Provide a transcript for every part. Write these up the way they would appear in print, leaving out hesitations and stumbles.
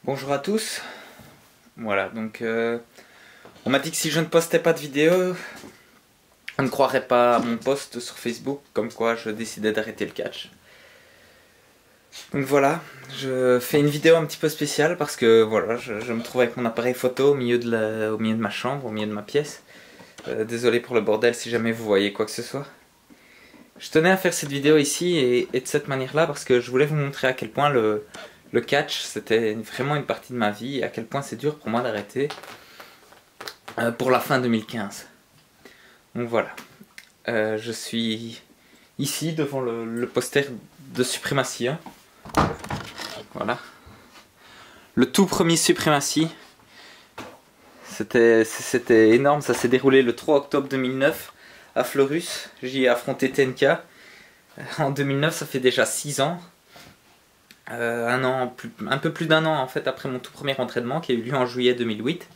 Bonjour à tous. Voilà, donc on m'a dit que si je ne postais pas de vidéo, on ne croirait pas à mon post sur Facebook comme quoi je décidais d'arrêter le catch. Donc voilà, je fais une vidéo un petit peu spéciale parce que voilà, je me trouve avec mon appareil photo au milieu de ma chambre, au milieu de ma pièce. Désolé pour le bordel si jamais vous voyez quoi que ce soit. Je tenais à faire cette vidéo ici et de cette manière-là parce que je voulais vous montrer à quel point le catch c'était vraiment une partie de ma vie et à quel point c'est dur pour moi d'arrêter pour la fin 2015. Donc voilà, je suis ici devant le poster de Supremacy 1. Voilà, le tout premier Supremacy. C'était énorme, ça s'est déroulé le 3 octobre 2009 à Fleurus. J'y ai affronté TNK. En 2009, ça fait déjà 6 ans. Un peu plus d'un an en fait après mon tout premier entraînement qui a eu lieu en juillet 2008.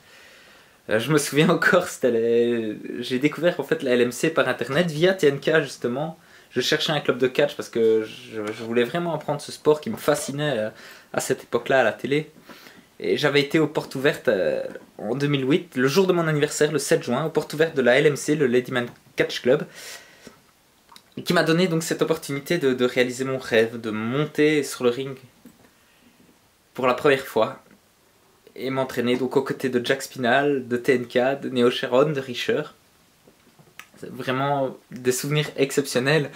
Je me souviens encore, j'ai découvert en fait la LMC par internet via TNK justement. Je cherchais un club de catch parce que je voulais vraiment apprendre ce sport qui me fascinait à cette époque-là à la télé. Et j'avais été aux portes ouvertes en 2008, le jour de mon anniversaire, le 7 juin, aux portes ouvertes de la LMC, le Ladyman Catch Club, qui m'a donné donc cette opportunité de réaliser mon rêve, de monter sur le ring pour la première fois et m'entraîner donc aux côtés de Jack Spinal, de TNK, de Neo Sharon, de Richer. C'est vraiment des souvenirs exceptionnels.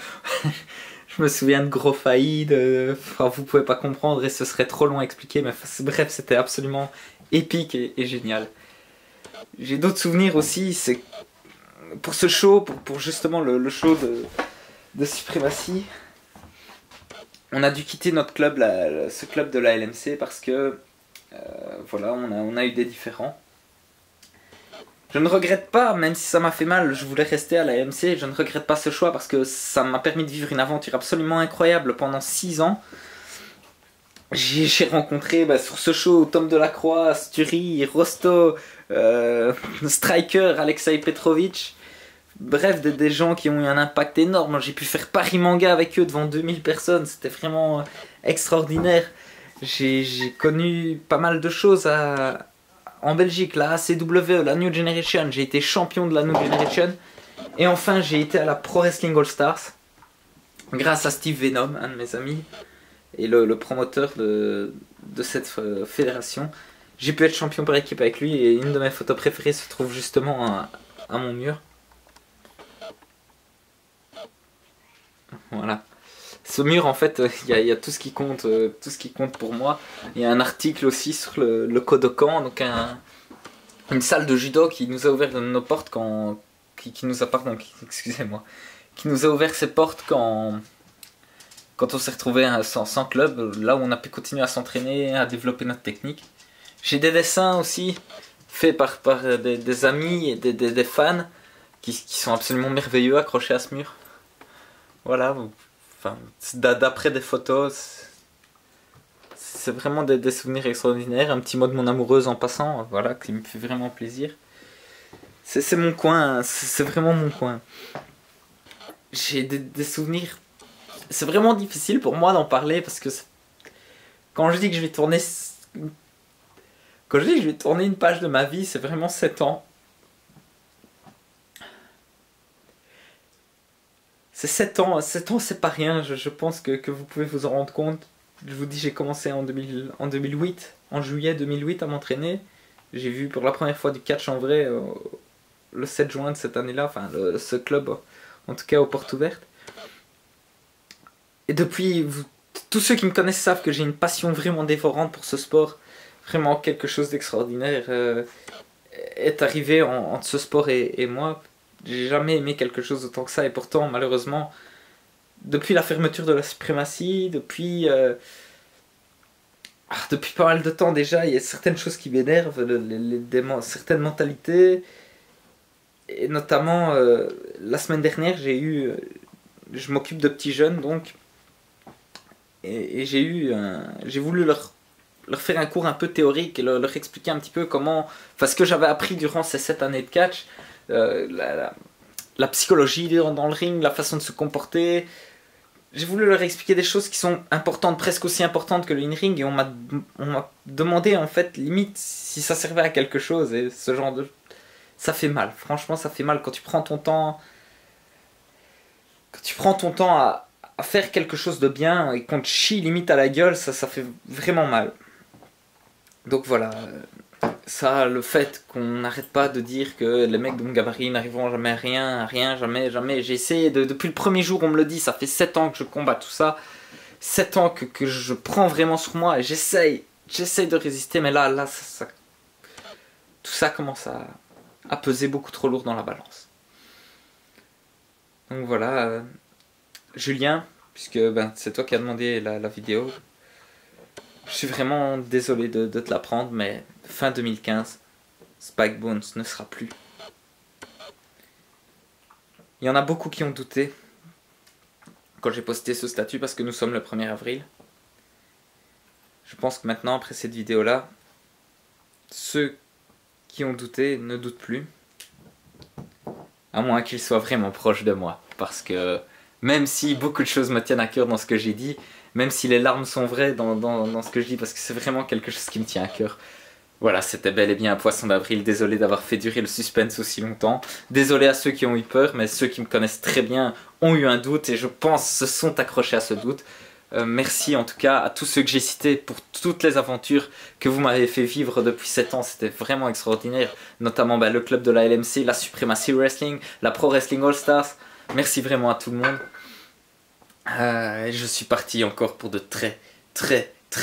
Je me souviens de gros faillis, enfin, vous pouvez pas comprendre et ce serait trop long à expliquer, mais bref, c'était absolument épique et génial. J'ai d'autres souvenirs aussi, c'est pour ce show, pour justement le show de Supremacy, on a dû quitter notre club, ce club de la LMC, parce que voilà, on a eu des différends. Je ne regrette pas, même si ça m'a fait mal, je voulais rester à la LMC, je ne regrette pas ce choix parce que ça m'a permis de vivre une aventure absolument incroyable pendant 6 ans. J'ai rencontré sur ce show Tom Delacroix, Sturi, Rosto, Striker, Alexei Petrovic. Bref, des gens qui ont eu un impact énorme. J'ai pu faire Paris Manga avec eux devant 2000 personnes, c'était vraiment extraordinaire. J'ai connu pas mal de choses en Belgique, la ACW, la New Generation. J'ai été champion de la New Generation. Et enfin, j'ai été à la Pro Wrestling All Stars. Grâce à Steve Venom, un de mes amis. Et le promoteur de cette fédération. J'ai pu être champion par équipe avec lui. Et une de mes photos préférées se trouve justement à mon mur. Voilà. Ce mur, en fait, il y a tout ce qui compte, pour moi. Il y a un article aussi sur le Kodokan, donc une salle de judo qui nous a ouvert nos portes qui nous a excusez-moi, qui nous a ouvert ses portes quand on s'est retrouvé sans club, là où on a pu continuer à s'entraîner, à développer notre technique. J'ai des dessins aussi faits par des amis et des fans qui sont absolument merveilleux accrochés à ce mur. Voilà. Enfin, d'après des photos, c'est vraiment des souvenirs extraordinaires. Un petit mot de mon amoureuse en passant, voilà, qui me fait vraiment plaisir. C'est mon coin, c'est vraiment mon coin. J'ai des souvenirs. C'est vraiment difficile pour moi d'en parler parce que quand je dis que je vais tourner. Quand je dis que je vais tourner une page de ma vie, c'est vraiment 7 ans. C'est 7 ans, 7 ans c'est pas rien, je pense que vous pouvez vous en rendre compte. Je vous dis, j'ai commencé en 2008, en juillet 2008 à m'entraîner. J'ai vu pour la première fois du catch en vrai le 7 juin de cette année-là, enfin ce club, en tout cas aux portes ouvertes. Et depuis, tous ceux qui me connaissent savent que j'ai une passion vraiment dévorante pour ce sport. Vraiment quelque chose d'extraordinaire est arrivé entre ce sport et moi. J'ai jamais aimé quelque chose autant que ça et pourtant malheureusement depuis la fermeture de la Supremacy, depuis pas mal de temps déjà, il y a certaines choses qui m'énervent, certaines mentalités et notamment la semaine dernière je m'occupe de petits jeunes donc et j'ai voulu leur faire un cours un peu théorique et leur expliquer un petit peu ce que j'avais appris durant ces 7 années de catch. La psychologie dans le ring, la façon de se comporter, j'ai voulu leur expliquer des choses qui sont importantes, presque aussi importantes que le in-ring, et on m'a demandé en fait limite si ça servait à quelque chose, et ce genre de... Ça fait mal, franchement ça fait mal quand tu prends ton temps... Quand tu prends ton temps à faire quelque chose de bien et qu'on te chie limite à la gueule, ça fait vraiment mal. Donc voilà, ça, le fait qu'on n'arrête pas de dire que les mecs de mon gabarit n'arriveront jamais à rien, jamais. J'ai essayé, depuis le premier jour on me le dit, ça fait 7 ans que je combats tout ça, 7 ans que je prends vraiment sur moi et j'essaye de résister, mais là tout ça commence à peser beaucoup trop lourd dans la balance. Donc voilà, Julien, puisque c'est toi qui as demandé la vidéo, je suis vraiment désolé de te l'apprendre, mais fin 2015, Spike Bones ne sera plus. Il y en a beaucoup qui ont douté quand j'ai posté ce statut parce que nous sommes le 1er avril. Je pense que maintenant, après cette vidéo-là, ceux qui ont douté ne doutent plus. À moins qu'ils soient vraiment proches de moi. Parce que même si beaucoup de choses me tiennent à cœur dans ce que j'ai dit, même si les larmes sont vraies dans ce que je dis, parce que c'est vraiment quelque chose qui me tient à cœur. Voilà, c'était bel et bien un poisson d'avril. Désolé d'avoir fait durer le suspense aussi longtemps. Désolé à ceux qui ont eu peur, mais ceux qui me connaissent très bien ont eu un doute et je pense se sont accrochés à ce doute. Merci en tout cas à tous ceux que j'ai cités pour toutes les aventures que vous m'avez fait vivre depuis 7 ans. C'était vraiment extraordinaire. Notamment le club de la LMC, la Supremacy Wrestling, la Pro Wrestling All Stars. Merci vraiment à tout le monde. Je suis parti encore pour de très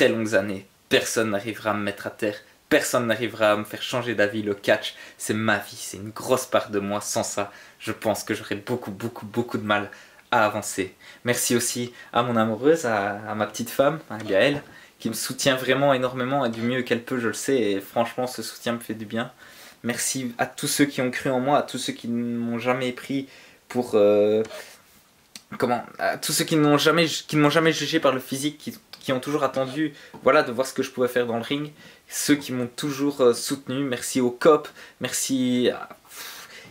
longues années. Personne n'arrivera à me mettre à terre. Personne n'arrivera à me faire changer d'avis. Le catch, c'est ma vie. C'est une grosse part de moi. Sans ça, je pense que j'aurais beaucoup de mal à avancer. Merci aussi à mon amoureuse, à ma petite femme, à Gaëlle, qui me soutient vraiment énormément et du mieux qu'elle peut, je le sais. Et franchement, ce soutien me fait du bien. Merci à tous ceux qui ont cru en moi, à tous ceux qui ne m'ont jamais pris pour... à tous ceux qui ne m'ont jamais jugé par le physique, qui ont toujours attendu de voir ce que je pouvais faire dans le ring, ceux qui m'ont toujours soutenu, merci au COP, merci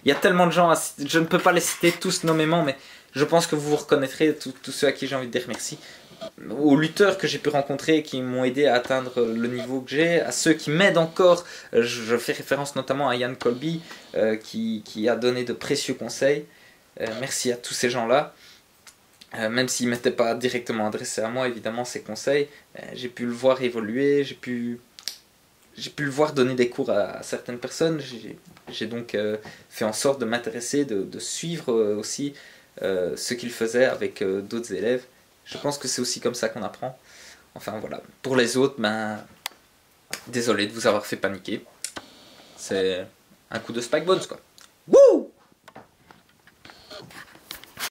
il y a tellement de gens, je ne peux pas les citer tous nommément, mais je pense que vous vous reconnaîtrez, tous ceux à qui j'ai envie de dire merci, aux lutteurs que j'ai pu rencontrer, qui m'ont aidé à atteindre le niveau que j'ai, à ceux qui m'aident encore, je fais référence notamment à Yann Colby, qui a donné de précieux conseils, merci à tous ces gens-là. Même s'il ne m'était pas directement adressé à moi, évidemment, ces conseils, j'ai pu le voir évoluer, j'ai pu le voir donner des cours à certaines personnes, j'ai donc fait en sorte de m'intéresser, de suivre aussi ce qu'il faisait avec d'autres élèves. Je pense que c'est aussi comme ça qu'on apprend. Enfin voilà, pour les autres, désolé de vous avoir fait paniquer. C'est un coup de Spike Bones quoi.